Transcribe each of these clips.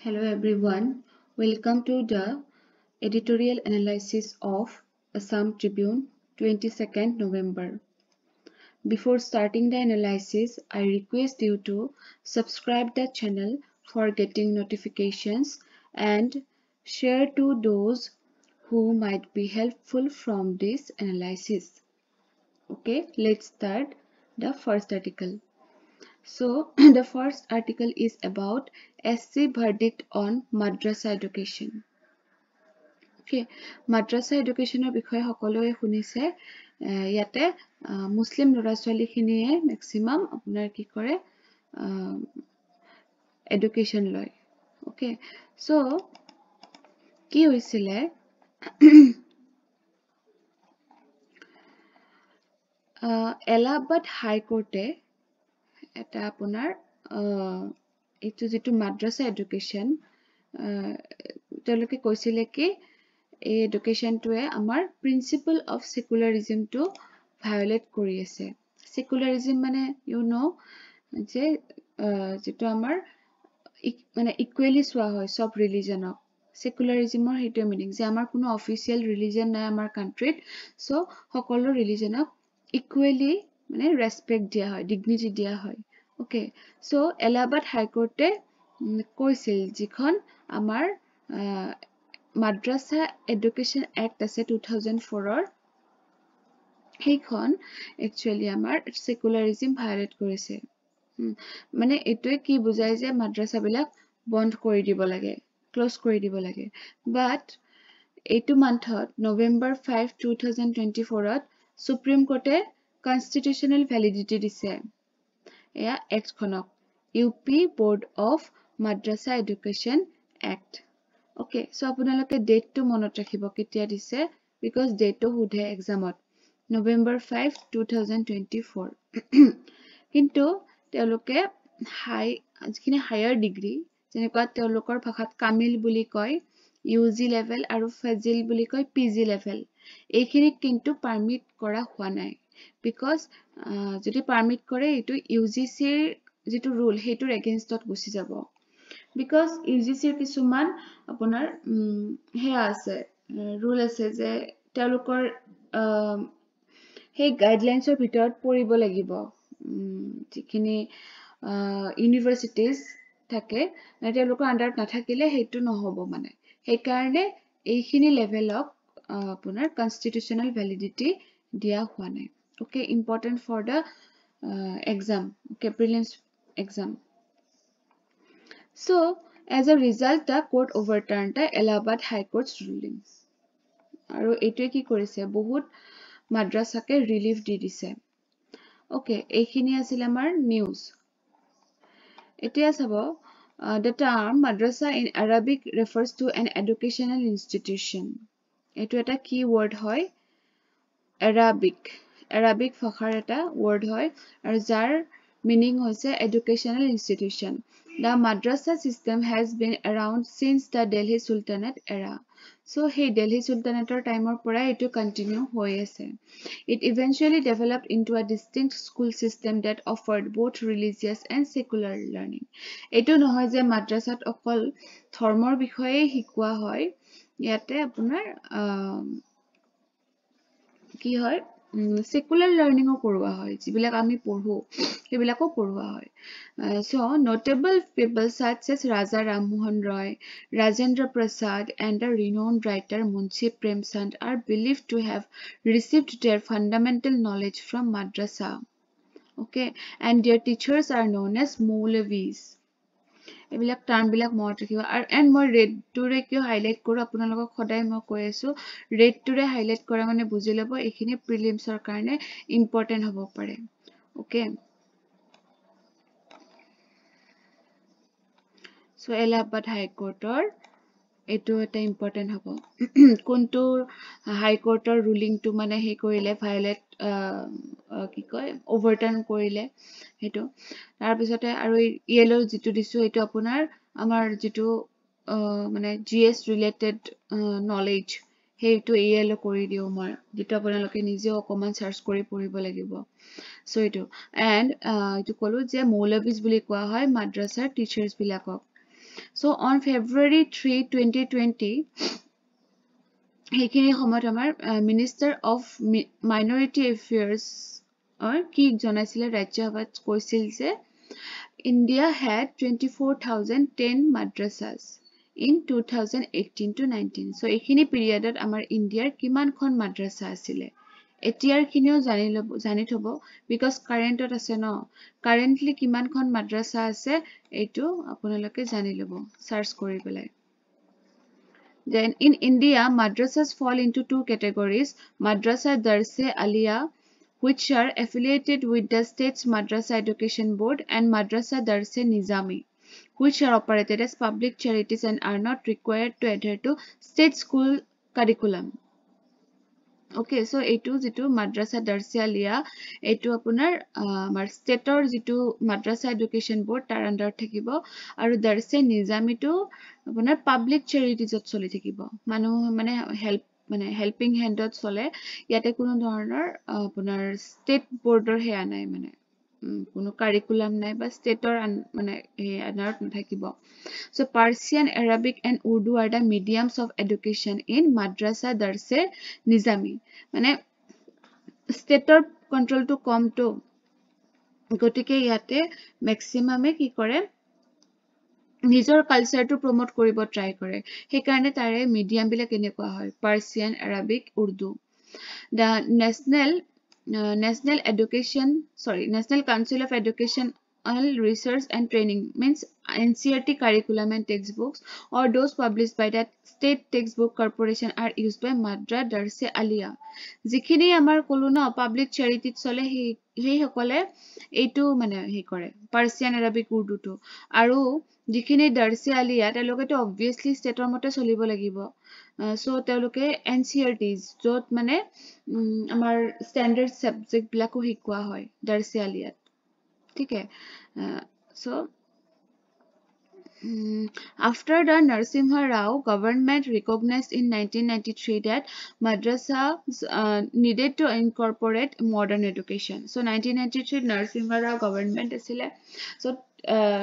Hello everyone, welcome to the editorial analysis of Assam Tribune 22nd November. Before starting the analysis, I request you to subscribe the channel for getting notifications and share to those who might be helpful from this analysis. Okay, let's start the first article. So, the first article is about SC verdict on madrasa education. Okay, madrasa educationer বিষয়ে সকলোৱে শুনিছে ইয়াতে মুসলিম ল'ৰা ছোৱালীখিনিয়ে maximum আপোনাৰ কি কৰে education লয় ওকে সো কি হৈছিলে এলাহাবাদ হাই কোৰ্টে এটা আপোনাৰ এইটো যেটো মাদ্ৰাসা এডুকেশ্যন তেওঁলোকে কৈছিলে কি এই এডুকেশ্যনটোৱে আমাৰ প্ৰিন্সিপল অফ সেকুলাৰিজমটো ভায়োলেট কৰি আছে সেকুলাৰিজম মানে ইউ নো যে যেটো আমাৰ মানে ইকুৱেলি চোৱা হয় সব ৰিলিজনক সেকুলাৰিজমৰ হেটো মিনিং যে আমাৰ কোনো অফিচিয়েল ৰিলিজন নাই আমাৰ কান্ট্ৰিত সো সকলো ৰিলিজনক ইকুৱেলি মানে ৰেসপেক্ট দিয়া হয় ডিগনিটি দিয়া হয় ওকে সো এলাহাবাদ হাই কোৰ্টে কৈছিল যিখন আমাৰ মাদ্ৰাসা এডুকেশ্যন এক্ট আছে 2004 সেইখন একচুয়ালি আমাৰ সেকুলাৰিজম ভায়োলেট কৰিছে মানে এটোৱে কি বুজায় যে মাদ্ৰাসা বিলাক বন্ধ কৰি দিব লাগে ক্লোজ কৰি দিব লাগে বাট এইটো মান্থত নৱেম্বৰ 5 2024 ত সুপ্ৰিম কোৰ্টে কনস্টিটিউশনাল ভ্যালিডিটি দিছে এয়া এক্ট খনক UP board of madrasa education act okay so আপোনালোকে ডেটটো মনত ৰাখিব কেতিয়া দিছে বিকজ ডেটটো সুধে এক্সামত নৱেম্বৰ 5 2024 কিন্তু তেওঁলোকে যিখিনি হায়াৰ ডিগ্ৰী যেনেকুৱা তেওঁলোকৰ ভাষাত কামিল বুলি কয় ইউজি লেভেল আৰু ফাজিল বুলি কয় পিজি লেভেল এইখিনি কিন্তু পাৰমিট কৰা হোৱা নাই বিকজ যদি পাৰমিট কৰে এইটো ইউজিচিৰ যেটো ৰুল হেটোৰ এগেইনষ্টত গুছি যাব বিকজ ইউজিচিৰ কিছুমান আপোনাৰ হেয়া আছে ৰুল আছে যে তেওঁলোকৰ সেই গাইডলাইনছৰ ভিতৰত পৰিব লাগিব যিখিনি ইউনিভাৰ্সিটিজ থাকে তেওঁলোকৰ আন্ডাৰত নাথাকিলে হেতু নহব মানে সেই কাৰণে এইখিনি লেভেলক আপোনাৰ কনস্টিটিউশনাল ভ্যালিডিটি দিয়া হোৱা নাই okay important for the exam okay prelims exam so as a result the court overturned the Allahabad High Court's ruling আৰু এইটোৱে কি কৰিছে বহুত মাদ্ৰাসাকে ৰিলিফ দি দিছে ওকে এইখিনি আছিল আমাৰ নিউজ এতিয়া চাব the term madrasa in Arabic refers to an educational institution এইটো এটা কি word হয় Arabic ভাষাৰ এটা word হয় আৰু যাৰ meaning হৈছে educational institution the madrasa system has been around since the Delhi Sultanate era so hey Delhi Sultanate timer pora etu continue hoy ase it eventually developed into a distinct school system that offered both religious and secular learning etu nohoy je madrasat okol dhormor bikhoye hikwa hoy yate apunar কি হয় secular learning korwa hoy jibilak ami porhu hebilako porwa hoy so notable people such as Raja Ram Mohan Roy Rajendra Prasad and the renowned writer Munshi Premchand are believed to have received their fundamental knowledge from madrasa okay and their teachers are known as Maulavis এবিলাক term বিলাক মনত ৰাখিব আৰু and মই red টুৰে কিয় highlight কৰো আপোনালোকক সদায় মই কৈ আছো ৰেড টুৰে হাইলাইট কৰা মানে বুজি লব এইখিনি প্ৰিলিমছৰ কাৰণে ইম্পৰ্টেন্ট হ'ব পাৰে ওকে সো এলাহাবাদ হাই কোৰ্টৰ এটো এটা ইম্পৰ্টেন্ট হ'ব কোনটো হাই কোৰ্টৰ ৰুলিংটো মানে হে কৰিলে ভায়োলেট কি কয় ওভাৰটাৰ্ন কৰিলে হেটো তাৰ পিছতে আৰু ইয়েলো যেটো দিছো এটো আপোনাৰ আমাৰ যেটো মানে জিএস ৰিলেটেড নলেজ হেটো ইয়েলো কৰি দিও মই যেটো আপোনালোকে নিজে অকমান সাৰ্চ কৰি পঢ়িব লাগিব সো এটো এন্ড এটো কলো যে মৌলভিজ বুলি কোৱা হয় মাদ্ৰাসাৰ টিচাৰ্স বিলাকক So on February 3, 2020, সেইখিনি সময়ত আমাৰ মিনিষ্টাৰ অফ মাইনৰিটি এফেয়াৰ্ছ কি জনাইছিলে ৰাজ্যসভাত কৈছিল যে India had 24,010 madrasas in 2018 to 19. So এইখিনি পিৰিয়ডত আমাৰ ইণ্ডিয়াৰ কিমানখন মাদ্ৰাছা আছিলে এতিয়াৰ খিনিও জানি থব বিকজ কাৰেণ্টত আছে ন কাৰেণ্টলি কিমানখন মাদ্ৰাছা আছে এইটো আপোনালোকে জানি ল'ব সাৰ্চ কৰি পেলাই Then in India, madrasas fall into two categories, Madrasa Darse Aliyah, which are affiliated with the state's Madrasa Education Board, and Madrasa Darse Nizami, which are operated as public charities and are not required to adhere to state school curriculum. Okay, so এইটো যেটো Madrasa Darse Aliyah, এইটো আপোনাৰ আমাৰ ষ্টেটৰ যেটো Madrasa Education Board তাৰ আন্ডাৰত থাকিব আৰু Darse Nizami টো আপোনাৰ পাব্লিক চেৰিটিজত চলি থাকিব মানুহ মানে হেল্পিং হেণ্ডত চলে ইয়াতে কোনো ধৰণৰ আপোনাৰ ষ্টেট বৰ্ডৰ হেয়া নাই মানে কোনো কাৰিকুলাম নাই বা ষ্টেটৰ মানে আন্ডাৰত নাথাকিব So Persian, Arabic and Urdu are the mediums of education in Madrasa Darse Nizami. মানে ষ্টেটৰ কন্ট্ৰলটো কমটো গতিকে ইয়াতে ম্যাক্সিমামে কি কৰে নিজৰ কালচাৰটো প্ৰমোট কৰিব ট্ৰাই কৰে সেইকাৰণে তাৰে মিডিয়াম বিলাক এনেকুৱা হয় Persian Arabic Urdu the National Council of Educational Research and Training means NCERT curriculum and textbooks or those published by that state textbook corporation are used by Madrasa Darse Aliyah যিখিনি আমাৰ কলো না পাব্লিক চ্যাৰিটিত চলে সেই সকলে এইটো মানে হে কৰে পাৰ্চিয়ান আৰবিক উৰ্দুটো আৰু যিখিনি Darse Aliyah তেওঁলোকেতো obviously ষ্টেটৰ মতে চলিব লাগিব so তেওঁলোকে NCERTs যত মানে আমাৰ স্ট্যান্ডাৰ্ড সাবজেক্ট বিলাকো শিকোৱা হয় Darse Aliyah ঠিক আছে so after the Narasimha Rao government recognized in 1993 that madrasas needed to incorporate modern education. So 1993 Narasimha Rao government asile. So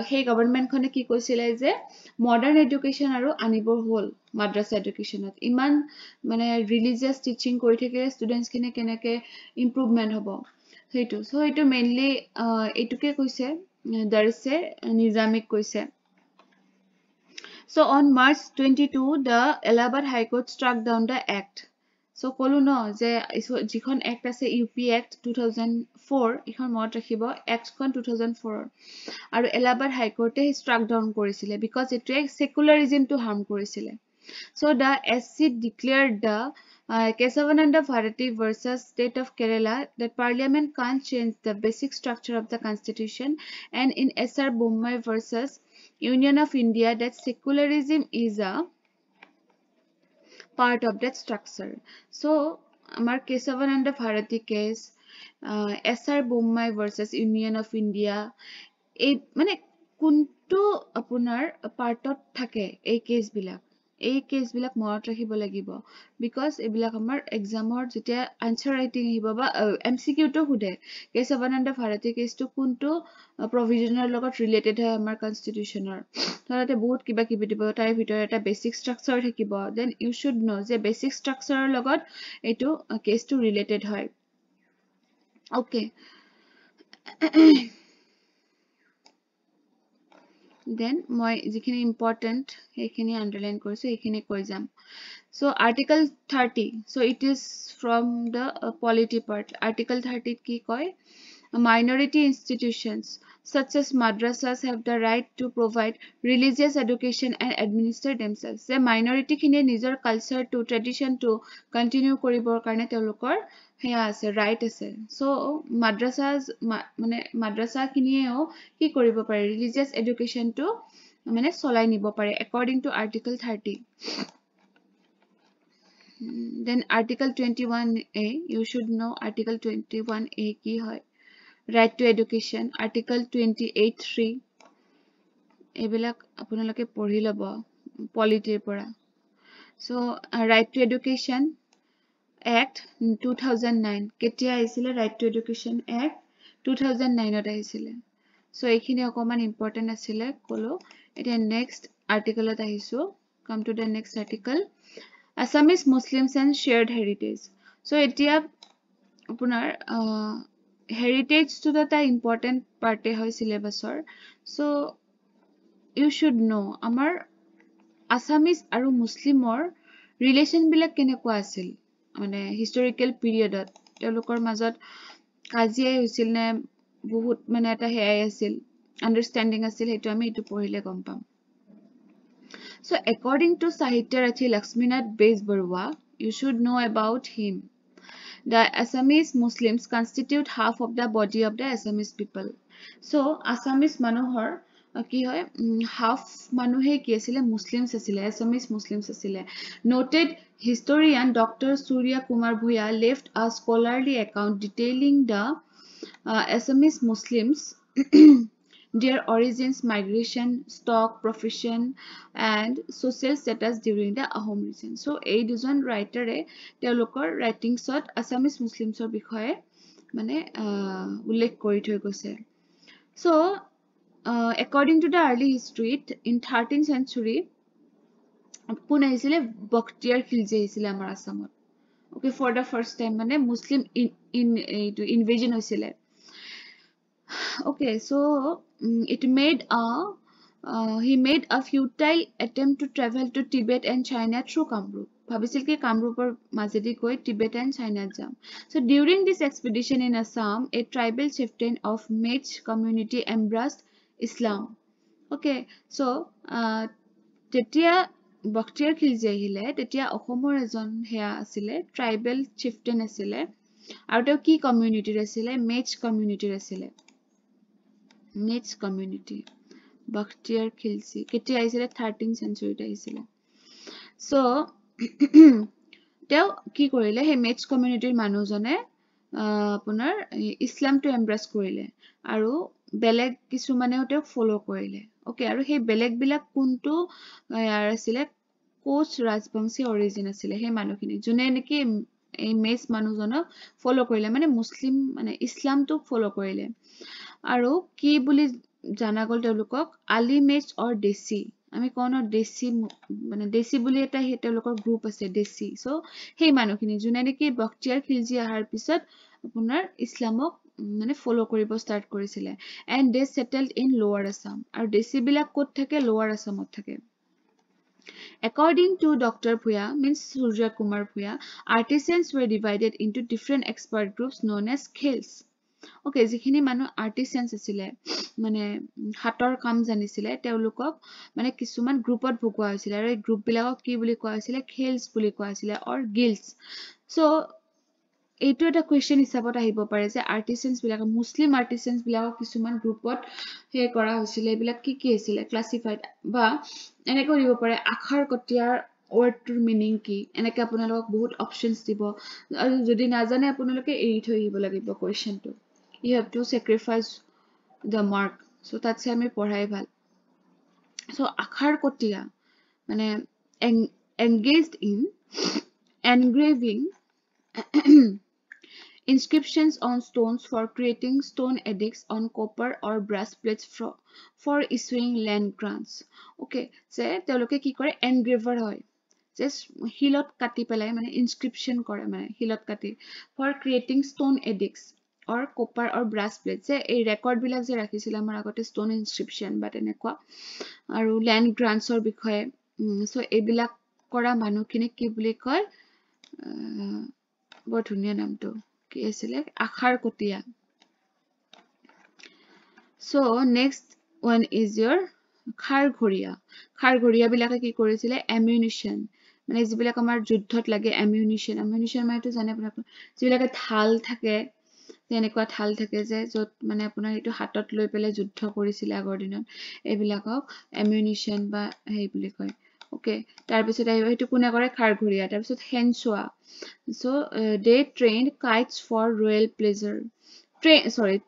hey government khone ki koisile je modern education aru anibor hol madrasa educationot. Iman mane religious teaching kori thakile students kine kenake improvement hobo. So itu mainly etuke koise Darse Nizamik koise. So on March 22, the Allahabad High Court struck down the act. So kolu no je jikhon act ase UP Act 2004 ikhon mot rakhibo act khon 2004 aru Allahabad High Court e struck down korisile because it secularism to harm korisile. So the SC declared the Kesavananda Bharati versus State of Kerala that Parliament can't change the basic structure of the constitution, and in SR Bommai versus Union of India that secularism is a part of that structure. So amar Kesavananda Bharati case SR Bommai versus Union of India ei mane kuntu apunar partot thake ei case bilak মনত ৰাখিব লাগিব because এবিলাক আমাৰ এক্সামৰ যেতিয়া answer writing আহিব বা MCQ টো খুদে কেশৱানন্দ ভাৰতী কেছটো কোনটো প্ৰভিজনৰ লগত ৰিলেটেড হয় আমাৰ কনস্টিটিউচনৰ তাতে বহুত কিবা কিবি দিব তাৰ ভিতৰত এটা বেসিক স্ট্ৰাকচাৰ থাকিব দেন ইউ শুড নো যে বেসিক স্ট্ৰাকচাৰৰ লগত এটো কেছটো ৰিলেটেড হয় okay Then moi jikhini important ekhini underline korisu ekhini koi jam so article 30 so it is from the polity part article 30 ki koi minority institutions such as madrasas have the right to provide religious education and administer themselves the minority khine nijor culture to tradition to continue koribor karone telokor heya ase right ase so madrasas mane madrasa khinieo ki koribo pare religious education to mane solai nibo pare according to article 30 then article 21A you should know article 21A ki hoy right to education article 28(3) ebilak apunaloke pori lobo polity pora so right to education Act 2009 ketia aisile right to education act 2009 ot aisile So এইখিনি অকমান important আছিলে কলো এতিয়া next আৰ্টিকলত আহিছো come to the next article Assamese Muslims and shared heritage so এতিয়া আপোনাৰ heritage to the important part হয় syllabusৰ so you should know আমাৰ Assamese আৰু Muslimৰ relation বিলাক কেনেকুৱা আছিল মানে historical periodত তেওঁলোকৰ মাজত কাজিয়াই হৈছিল নে বহুত মানে এটা হেয়াই আছিল understanding আছিল হেতু আমি এটো পঢ়িলে গম পাম so according to Sahitya Rathi Lakshminath Bezbarua you should know about him the Assamese Muslims constitute half of the body of the Assamese people so Assamese মানুহৰ কি হয় half মানুহে কি আছিল Muslims আছিল Assamese Muslims আছিল noted historian Dr. Surya Kumar Bhuya left a scholarly account detailing the Assamese Muslims their origins migration stock profession and social status during the Ahom region so এই দুজন রাইটারে তেওঁলোকৰ writingsত Assamese Muslimsৰ বিষয়ে মানে উল্লেখ কৰি থৈ গৈছে so according to the early history in 13th century কোন আহিছিলে বখতিয়াৰ খিলজি আহিছিলে আমাৰ আসামত okay for the first time মানে muslim invasion হৈছিলে okay so it made he made a futile attempt to travel to Tibet and China through Kamrup ভাবিছিল কি কামৰূপৰ মাজেদি গৈ Tibet and China যাম so during this expedition in Assam a tribal chieftain of Mech community embraced Islam okay so তেতিয়া বখতিয়াৰ খিলজি আহিলে তেতিয়া অসমৰ এজন হেয়া আছিলে ট্ৰাইবেল চিফটেন আছিলে আৰু তেওঁ কি কমিউনিটিৰ আছিলে মেচ কমিউনিটিৰ আছিলে মেচ কমিউনিটি বখতিয়াৰ খিলজি কেতিয়া আহিছিলে 13th centuryত আহিছিলে সো তেওঁ কি কৰিলে হে মেচ কমিউনিটিৰ মানুহজনে আপোনাৰ ইছলামটো এমব্ৰেছ কৰিলে আৰু বেলেগ কিছু মানেও তেওঁ ফলো কৰিলে ওকে আৰু সেই বেলেগ বিলাক কোনটো ইয়াৰ আছিলে কোচ ৰাজবংশী অৰিজিন আছিলে হে মানুহখিনি জুনে নেকি এই মেচ মানুহজনক ফলো কৰিলে মানে মুসলিম মানে ইছলামটো ফলো কৰিলে আৰু কি বুলি জানা গল তেওঁলোকক আলি মেচ অৰ দেশী আমি কোন দেশী মানে দেশী বুলি এটা হে তেওঁলোকৰ গ্ৰুপ আছে দেশী সো সেই মানুহখিনি জুনে নেকি বখতিয়াৰ খিলজি আহাৰ পিছত আপোনাৰ ইছলামক মানে ফলো কৰিব ষ্টাৰ্ট কৰিছিলে and they settled in lower Assam আৰু দেশী বিলাক ক'ত থাকে lower Assamত থাকে according to Dr. Bhuya means Surya Kumar Bhuya artisans were divided into different expert groups known as khels okay যিখিনি মানুহ আৰ্টিসানস আছিল মানে হাতৰ কাম জানিছিলে তেওঁলোকক মানে কিছুমান গ্ৰুপত ভগোৱা হৈছিল আৰু এই গ্ৰুপ বিলাকক কি বুলি কোৱা হৈছিল খেলস বুলি কোৱা হৈছিল অৰ গিল্ডস সো এইটো এটা কোৱেশ্চন হিচাপত আহিব পাৰে যে আৰ্টিসানস বিলাক মুসলিম আৰ্টিসানস বিলাকক কিছুমান গ্ৰুপত হে কৰা হৈছিল এইবিলাক কি আছিল ক্লাসিফাইড বা এনেকৈ কৰিব পাৰে আখাৰ কটিয়াৰ wordটোৰ মিনিং কি এনেকৈ আপোনালোকক বহুত অপচনস দিব আৰু যদি নাজানে আপোনালোকে এৰি থৈ আহিব লাগিব কোৱেশ্চনটো you have to sacrifice the mark so that's আমি পঢ়াই ভাল so আখাৰ কটিয়া মানে engaged in engraving inscriptions on stones for creating stone edicts on copper or brass plates for issuing land grants okay so তেওঁলোকে কি কৰে engraver হয় just হিলত কাটি পেলাই মানে inscription কৰে মানে হিলত কাটি for creating stone edicts or copper or brass plates যে এই ৰেকৰ্ড বিলাক যে ৰাখিছিল আমাৰ আগতে stone inscription বা তেনেকুৱা আৰু land grants ৰ বিষয়ে সো এইবিলাক কৰা মানুহখিনি কি বুলি কয় বৰ ধুনীয়া নামটো কি আছিল আখাৰ কটিয়া so next one is your খাৰঘৰীয়া বিলাকে কি কৰিছিলে ammunition মানে যিবিলাক আমাৰ যুদ্ধত লাগে ammunition মানেটো জানে আপোনালোক যিবিলাকে ঢাল থাকে তেনেকুৱা ঢাল থাকে যে যত মানে আপোনাৰ এটো হাতত লৈ পেলে যুদ্ধ কৰিছিল আগৰ দিনত এইবিলাকক ammunition বা হেই বুলি কয় okay তাৰ পিছত আহিব হেতু কোনে কৰে খাৰঘৰীয়া তাৰ পিছত হেনচোৱা so they trained kites for royal pleasure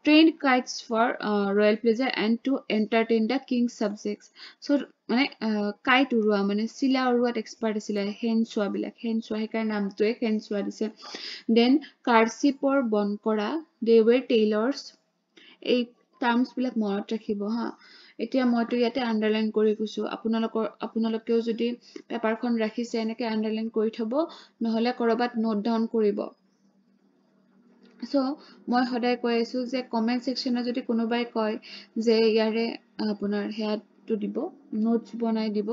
trained kites for royal pleasure and to entertain the king's subjects so মানে kite উৰুৱা মানে চিলা উৰুৱাত এক্সপাৰ্ট আছিল হেনচোৱা বিলাক হেনচোৱা হেকাৰ নামটোৱে হেনচোৱা দিছে then কাৰ্চিপৰ বন কৰা they were tailors এই টাৰ্মছ বিলাক মনত ৰাখিব হা এতিয়া মইতো ইয়াতে আন্ডাৰলাইন কৰি কৈছো আপোনালোকেও যদি পেপাৰখন ৰাখিছে এনেকে আন্ডাৰলাইন কৰি থব নহলে কৰবাত নোট ডাউন কৰিব সো মই সদায় কৈ আছো যে কমেন্ট সেকশনত যদি কোনোবাই কয় যে ইয়াৰে আপোনাৰ হেয়াটো দিব নোটস বনাই দিব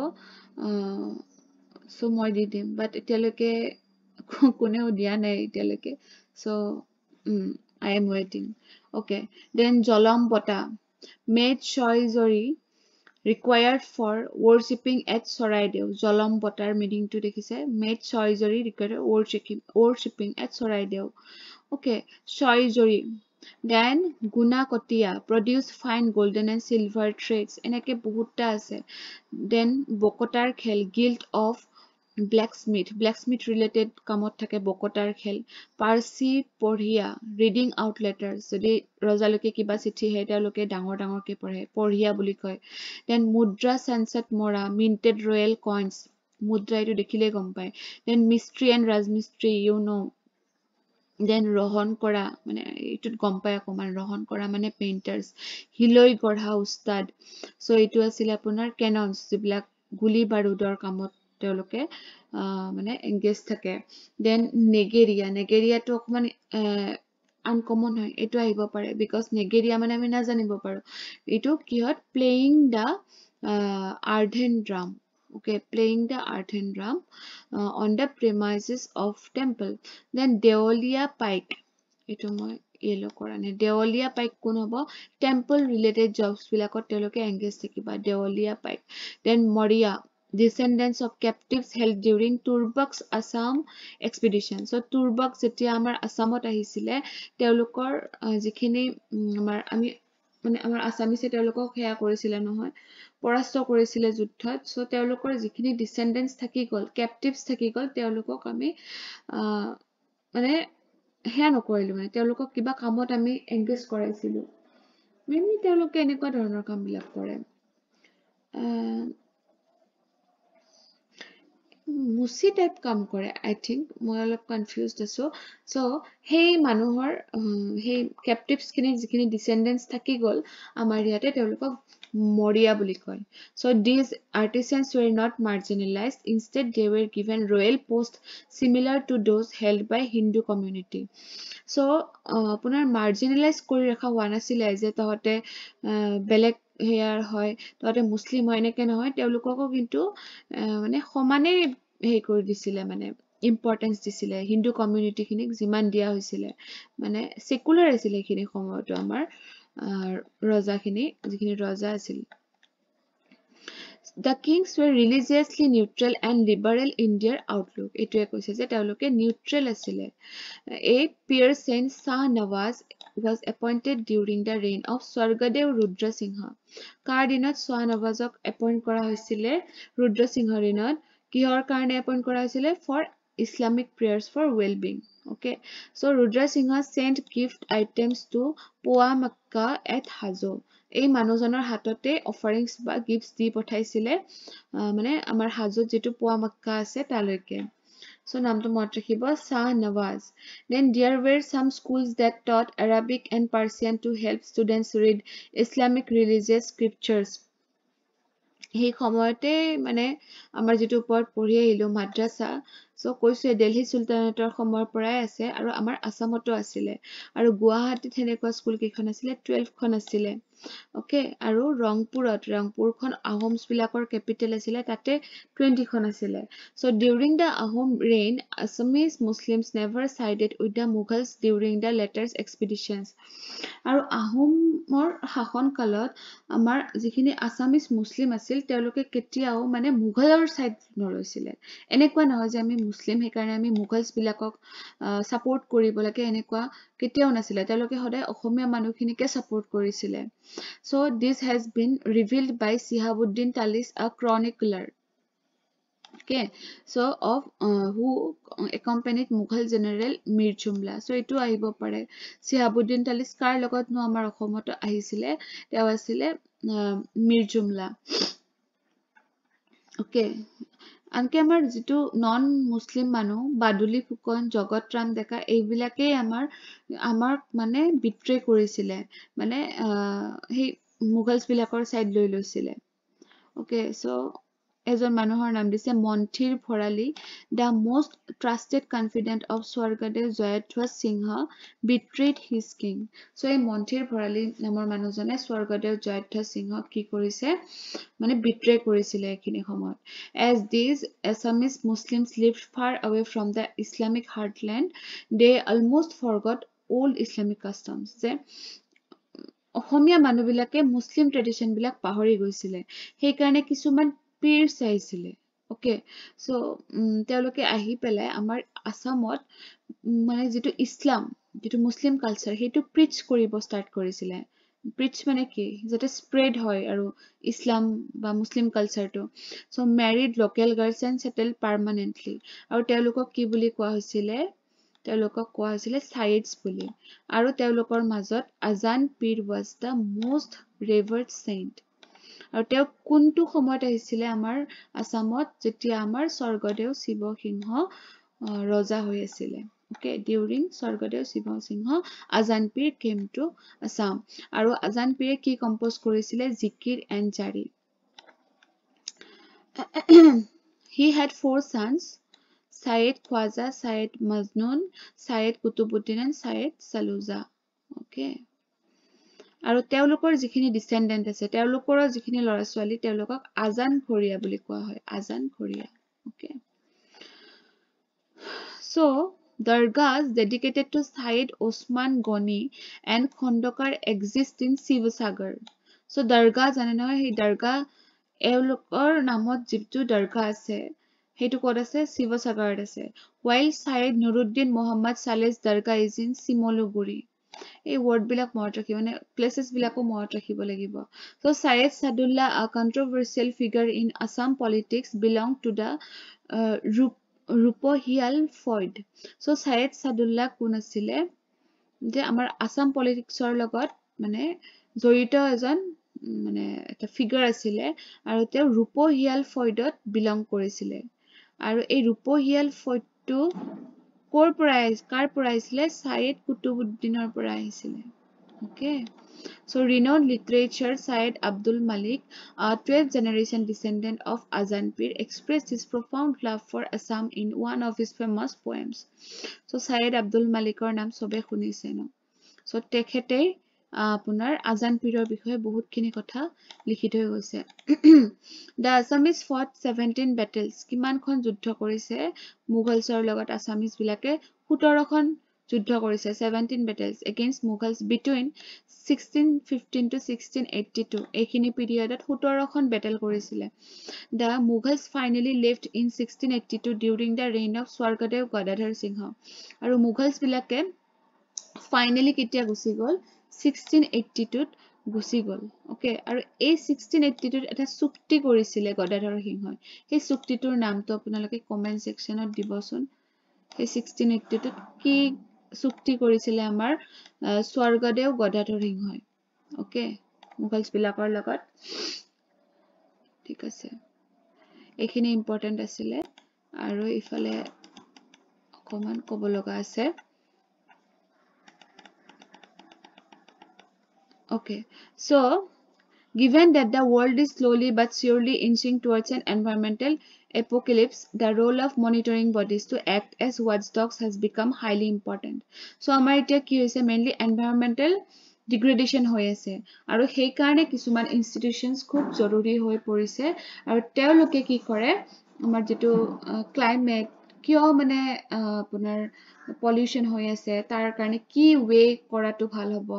সো মই দি দিম বাট এতিয়ালৈকে কোনেও দিয়া নাই এতিয়ালৈকে so I am waiting. Okay. Then Jolam Bota made Shoizori required for worshipping at Soraideo. Jolam Botar meaning to dekise made Shoizori required worshipping at Soraideo. Okay. Shoizori. Then Guna Kotia produced fine golden and silver threads. Enake bahutta ase. Then Bokotar khel guild of blacksmith related kamot thake bokotar khel parsi porhia reading out letters jodi rozaloke kiba chithi he taloke dangor ke porhia buli koy then mudra sunset mora minted royal coins mudra etu dekhile gom pai then mystery and rajmistry you know then rohon kora mane etut gom pai akoman rohon kora mane painters hiloi gorha ustad so etu asile apunar canons jiblak guli barudor kamot তেওঁলোকে মানে engage থাকে then নেগেৰিয়া তো অকমান uncommon হয় এটো আহিব পাৰে because নেগেৰিয়া মানে আমি না জানিব পাৰো এটো কিহত playing the earthen drum okay playing the earthen drum on the premises of temple then deolia pike eto moi yellow korane deolia pike kon hobo temple related jobs bilakot teloke engage thakiba deolia pike then moria descendants of captives held during Turbak's Assam expedition. So Turbak jetia amar Assamot ahisile teolokor jikhini amar Assamese teolokok heya korisile nohoy পৰাস্ত কৰিছিলে যুদ্ধত so তেওঁলোকৰ যিখিনি descendants থাকি গল ক্যাপটিভস থাকি গল তেওঁলোকক আমি মানে হেয়া নকৰিলো মানে তেওঁলোকক কিবা কামত আমি এংগেজ কৰাইছিলো মেইনলি তেওঁলোকে এনেকুৱা ধৰণৰ কাম বিলাক কৰে মুসি টাইপ কাম কৰে আই থিংক মই অলপ কনফিউজড আছো সো হেই মানুহৰ হেই ক্যাপটিভস খিনি যিখিনি ডিসেন্ডেন্টস থাকি গল আমাৰ ইয়াতে তেওঁলোকক Moria বুলি কয় so these artisans were not marginalized instead they were given royal posts similar to those held by Hindu community so আপোনাৰ marginalize কৰি ৰাখা হোৱা নাছিলে যে তহতে বেলেগ হেয়াৰ হয় তহতে মুসলিম হয় নেকে নহয় তেওঁলোককো কিন্তু মানে সমানে হেই কৰি দিছিলে মানে ইম্পৰ্টেন্স দিছিলে হিন্দু কমিউনিটি খিনিক যিমান দিয়া হৈছিলে মানে সেকুলাৰ আছিল এইখিনি সময়টো আমাৰ ৰজা খিনি যিখিনি ৰজা আছিল The kings were religiously neutral and liberal in their outlook. এটোৱে কৈছে যে তেওঁলোকে neutral আছিলে a peer saint Shah Nawaz was appointed during the reign of Swargadev Rudra Singha. কাৰ দিনত Shah Nawazক appoint কৰা হৈছিলে Rudra Singha দিনত কিহৰ কাৰণে appoint কৰা হৈছিলে for Islamic prayers for well-being. Okay, so Rudra Singha sent gift items to Poa Makka at Hazo. এই মানুহজনৰ হাততে অফাৰিংস বা গিফটস দি পঠাইছিলে মানে আমাৰ হাজত যেটো পোৱা মক্কা আছে তালৈকে so নামটো মনত ৰাখিব Shah Nawaz then there were some schools that taught Arabic and Persian to help students read Islamic religious scriptures এই সময়তে মানে আমাৰ যেটো ওপৰত পঢ়ি আহিলো মাদ্ৰাসা সো কৈছে দিল্লী সুলতানেটৰ সময়ৰ পৰাই আছে আৰু আমাৰ আসামতো আছিলে আৰু গুৱাহাটীত হেনেকুৱা স্কুল কেখন আছিলে 12 খন আছিলে ওকে আৰু ৰংপুৰখন আহোমস বিলাকৰ ক্যাপিটেল আছিলে তাতে 20 খন আছিলে so during da Ahom reign Assamese Muslims never sided with the Mughals during the latter expeditions আৰু আহোমৰ শাসন কালত আমাৰ যিখিনি আসামিস মুসলিম আছিল তেওঁলোকে কেতিয়াও মানে মুঘলৰ সাইড নলৈছিলে এনেকুৱা নহয় যে আমি মুসলিম হেকাৰণে আমি মুঘলস বিলাকক সাপোৰ্ট কৰিব লাগে এনেকুৱা কেতিয়াও নাছিলে তেওঁলোকে সদায় অসমীয়া মানুহখিনিকে সাপোৰ্ট কৰিছিলে so this has been revealed by Shihabuddin Talis a chronicler okay so of who accompanied Mughal general Mir Jumla so etu ahibo pare Shihabuddin Talis kar logot no amar okomoto ahisile teo asile Mir Jumla okay আনকি আমাৰ যিটো non মুছলিম মানুহ বাদুলি ফুকন জগত ৰাম ডেকা এইবিলাকেই আমাক মানে betray কৰিছিলে মানে সেই মোগলছ বিলাকৰ চাইড লৈ লৈছিলে ওকে সো এজন মানুহৰ নাম দিছে Manthir Bharali the most trusted confidant of Swargadeo Jayadhwaj Singha betrayed his king so এই মন্থিৰ ভৰালী নামৰ মানুহজনে স্বৰ্গদেৱ জয়ধ্বজ সিংহক কি কৰিছে মানে বিট্ৰে কৰিছিলে এইখিনি সময়ত as these Assamese Muslims lived far away from the Islamic heartland they almost forgot old Islamic customs যে অসমীয়া মানুহবিলাকে মুছলিম ট্ৰেডিশ্যন বিলাক পাহৰি গৈছিলে সেইকাৰণে কিছুমান পীৰ চাইছিলে ওকে সো তেওঁলোকে আহি পেলাই আমাৰ আসামত মানে যিটো ইছলাম যিটো মুছলিম কালচাৰ সেইটো প্ৰিচ কৰিব ষ্টাৰ্ট কৰিছিলে প্ৰিচ মানে কি যাতে স্প্ৰেড হয় আৰু ইছলাম বা মুছলিম কালচাৰটো so married local girls and settle permanently আৰু তেওঁলোকক কি বুলি কোৱা হৈছিলে তেওঁলোকক কোৱা হৈছিলে চাইডছ বুলি আৰু তেওঁলোকৰ মাজত Azan Pir was the most revered saint আৰু তেওঁ কোনটো সময়ত আহিছিলে আমাৰ আসামত যেতিয়া আমাৰ স্বৰ্গদেউ শিৱসিংহ ৰজা হৈ আছিলে okay during Swargadeo Shivasingha Azan Pir came to Assam আৰু আজান পীৰে কি কম্প'জ কৰিছিলে zikir and jari he had 4 sons Syed Khwaja, Syed Majnun, Syed Kutubuddin and Syed Saluja. Okay. আৰু তেওঁলোকৰ যিখিনি ডিসেন্ডেন্ট আছে তেওঁলোকৰ যিখিনি ল'ৰা ছোৱালী তেওঁলোকক আজান খৰিয়া বুলি কোৱা হয় আজান খৰিয়া okay so dargahs dedicated to Syed Osman Goni and Khondokar exist in Sivasagar so dargah জানে নহয় সেই dargah এওঁলোকৰ নামত যিটো dargah আছে সেইটো ক'ত আছে শিৱসাগৰত আছে while Syed Nuruddin Muhammad Saleh's dargah is in Simoluguri এই word বিলাক মনত ৰাখিব মানে places বিলাকো মনত ৰাখিব লাগিব so Syed Sadullah a controversial figure in Assam politics belong to the Rupohial Feud so Syed Sadullah কোন আছিলে যে আমাৰ আসাম পলিটিক্সৰ লগত মানে জড়িত এজন মানে এটা ফিগাৰ আছিলে আৰু তেওঁ ৰূপহিয়াল ফয়ডত বিলং কৰিছিলে আৰু এই ৰূপহিয়াল ফয়ডটো কাৰ পৰা আহিছিলে Syed কুতুবুদ্দিনৰ পৰা আহিছিলে okay so renowned literature Syed Abdul Malik a 12th generation descendant of Azan Pir expressed his profound love for Assam in one of his famous poems so Syed Abdul Malikor নাম সবে শুনিছে ন so তেখেতে আপোনাৰ আজান পীৰৰ বিষয়ে বহুতখিনি কথা লিখি থৈ গৈছে The Assamese fought 17 battles কিমানখন যুদ্ধ কৰিছে মুঘলছৰ লগত আসামিজ বিলাকে 17খন যুদ্ধ কৰিছে 17 battles against Mughals between 1615 to 1682 এইখিনি পিৰিয়ডত 17খন বেটেল কৰিছিলে The Mughals finally left in 1682 during the reign of Swargadev Gadadhar Singha আৰু মুঘলছ বিলাকে ফাইনালি কেতিয়া গুচি গ'ল 1682 গুচি গ'ল ওকে আৰু এই 1682 এটা চুক্তি কৰিছিলে গদাধৰ সিংহই সেই চুক্তিটোৰ নামটো আপোনালোকে কমেন্ট সেকশনত দিবচোন সেই 1682 কি চুক্তি কৰিছিলে আমাৰ স্বৰ্গদেউ গদাধৰ সিংহই ওকে মুঘলছ বিলাকৰ লগত ঠিক আছে এইখিনি ইম্পৰ্টেন্ট আছিলে আৰু ইফালে অকমান ক'ব লগা আছে Okay, so given that the world is slowly but surely inching towards an environmental apocalypse, the role of monitoring bodies to act as watchdogs has become highly important. So, আমাৰ এতিয়া কি হৈছে mainly environmental degradation হৈ আছে আৰু সেই কাৰণে কিছুমান institutions খুব জৰুৰী হৈ পৰিছে আৰু তেওঁলোকে কি কৰে আমাৰ যেটো climate কিয় মানে আপোনাৰ পলিউশন হৈ আছে তাৰ কাৰণে কি ওয়ে কৰাটো ভাল হ'ব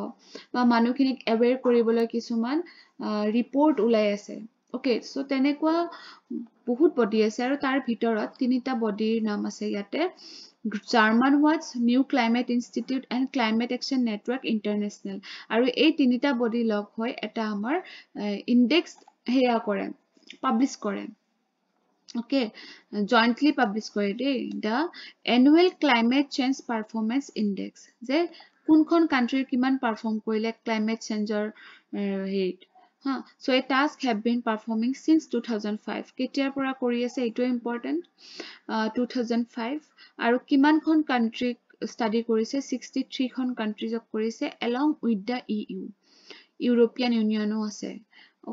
বা মানুহখিনিক এৱেৰ কৰিবলৈ কিছুমান ৰিপৰ্ট ওলাই আছে ওকে সো তেনেকুৱা বহুত বডি আছে আৰু তাৰ ভিতৰত তিনিটা বডিৰ নাম আছে ইয়াতে German watch new climate institute and climate action network international আৰু এই তিনিটা বডি লগ হৈ এটা আমাৰ ইনডেক্স হেয়া কৰে পাব্লিছ কৰে okay jointly publish কৰে দেই the annual climate change performance index যে কোনখন কান্ট্ৰিৰ কিমান পাৰফৰ্ম কৰিলে ক্লাইমেট চেঞ্জৰ হেৰিত So a task have been performing since 2005. কেতিয়াৰ পৰা কৰি আছে এইটো important 2005 আৰু কিমানখন country study কৰিছে 63 খন countries কৰিছে along with the EU European Unionও আছে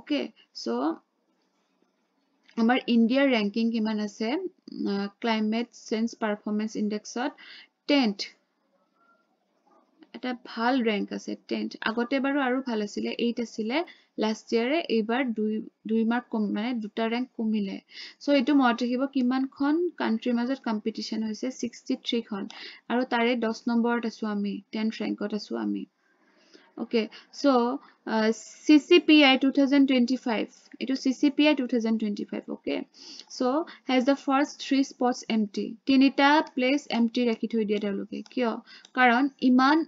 okay so আমাৰ ইণ্ডিয়াৰ ranking কিমান আছে climate change performance indexত 10th এটা ভাল rank আছে 10th আগতে বাৰু আৰু ভাল আছিলে 8 আছিলে last year এইবাৰ 2 mark কম মানে দুটা rank কমিলে so এইটো মনত ৰাখিব কিমানখন country মাজত competition হৈছে 63 খন আৰু তাৰে 10 নম্বৰত আছো আমি 10th rankত আছো আমি okay so CCPI 2025 এইটো CCPI 2025 okay so has the first 3 spots empty তিনিটা place empty ৰাখি থৈ দিয়া তেওঁলোকে কিয় কাৰণ ইমান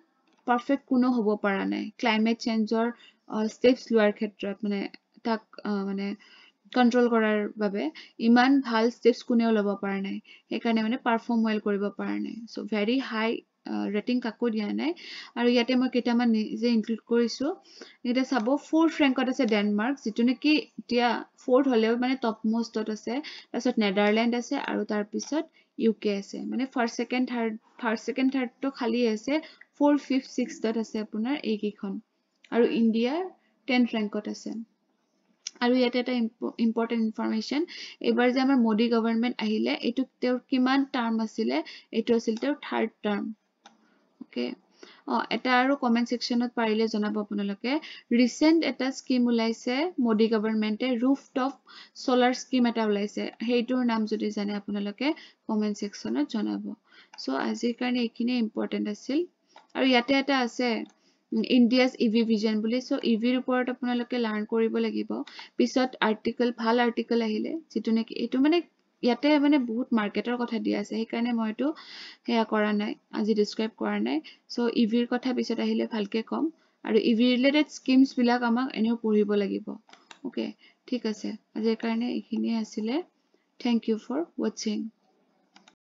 perfect কোনো হ'ব পৰা নাই climate change or steps লোৱাৰ ক্ষেত্ৰত মানে তাক মানে control কৰাৰ বাবে ইমান ভাল steps কোনেও ল'ব পৰা নাই সেইকাৰণে মানে perform well কৰিব পৰা নাই so very high rating কাকো দিয়া নাই আৰু ইয়াতে মই কেইটামান নিজে ইনক্লুড কৰিছো এটা চাব 4th rankত আছে ডেনমাৰ্ক যেটো নেকি এতিয়া 4th হলেও মানে টপ মোষ্টত আছে তাৰপিছত নেদাৰল্যান্ড আছে আৰু তাৰ পিছত UK আছে মানে ফাৰ্স্ট সেকেন্ড থাৰ্ড তো খালি আছে 4th 5th 6th আছে আপোনাৰ এইকেইখন আৰু ইণ্ডিয়া 10th rankত আছে আৰু ইয়াতে এটা ইম্পৰ্টেন্ট ইনফৰমেশন এবাৰ যে আমাৰ মোডী গভৰ্ণমেন্ট আহিলে এটো তেওঁৰ কিমান টাৰ্ম আছিলে এটো আছিল তেওঁৰ থাৰ্ড টাৰ্ম ওকে এটা আৰু কমেন্ট সেকশনত পাৰিলে জনাব আপোনালোকে ৰিসেন্ট এটা স্কিম ওলাইছে মোডী গভৰ্ণমেন্টে ৰুফটপ সোলাৰ স্কিম এটা ওলাইছে হেইটোৰ নাম যদি জানে আপোনালোকে কমেন্ট সেকশনত জনাব সো আজিৰ কাৰণে এইখিনি ইম্পৰ্টেন্ট আছিল আৰু ইয়াতে এটা আছে India's EV vision বুলি so EV ওপৰত আপোনালোকে লাৰ্ন কৰিব লাগিব পিছত আৰ্টিকল ভাল আৰ্টিকল আহিলে যেটো নেকি এটো মানে ইয়াতে মানে বহুত মাৰ্কেটৰ কথা দিয়া আছে সেইকাৰণে মই এটো হেয়া কৰা নাই আজি ডেসক্ৰাইব কৰা নাই সো EV ৰ কথা পিছত আহিলে ভালকে কম আৰু EV ৰিলেটেড স্কিমছ বিলাক আমাক এনেও পঢ়িব লাগিব ওকে ঠিক আছে আজিৰ কাৰণে এইখিনি আছিল থ্যাংক ইউ ফৰ ওয়াচিং